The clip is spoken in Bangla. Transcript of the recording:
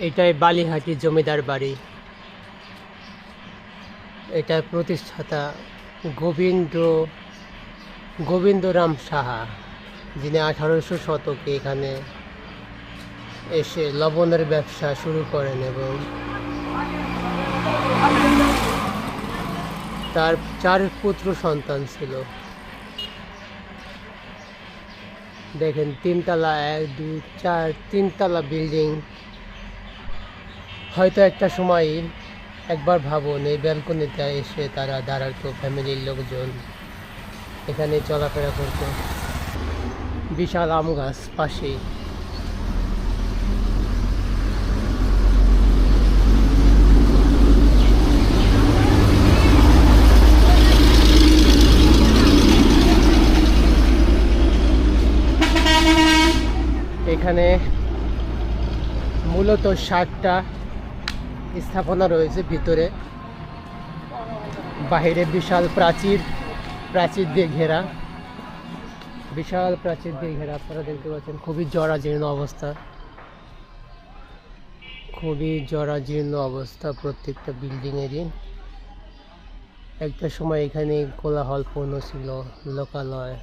এটাই বালিহাটি জমিদার বাড়ি। এটার প্রতিষ্ঠাতা গোবিন্দরাম সাহা, যিনি 1800 শতকে এখানে এসে লবণের ব্যবসা শুরু করেন এবং তার 4 পুত্র সন্তান ছিল। দেখেন 3 তলা, 1 2 4 3 তলা বিল্ডিং। হয়তো একটা সময় একবার ভাবুন, এই ব্যালকনিতে এসে তারা দাঁড়াতো, ফ্যামিলির লোকজন এখানে চলাফেরা করতো। বিশাল আম গাছ পাশেই। এখানে মূলত 60টা স্থাপনা রয়েছে ভিতরে। বাহিরে বিশাল প্রাচীর দিয়ে ঘেরা, বিশাল প্রাচীর দিয়ে ঘেরা। আপনারা দেখতে পাচ্ছেন খুবই জরাজীর্ণ অবস্থা, খুবই জরাজীর্ণ অবস্থা প্রত্যেকটা বিল্ডিংয়েরই। একটা সময় এখানে কোলাহলপূর্ণ ছিল, লোকালয়।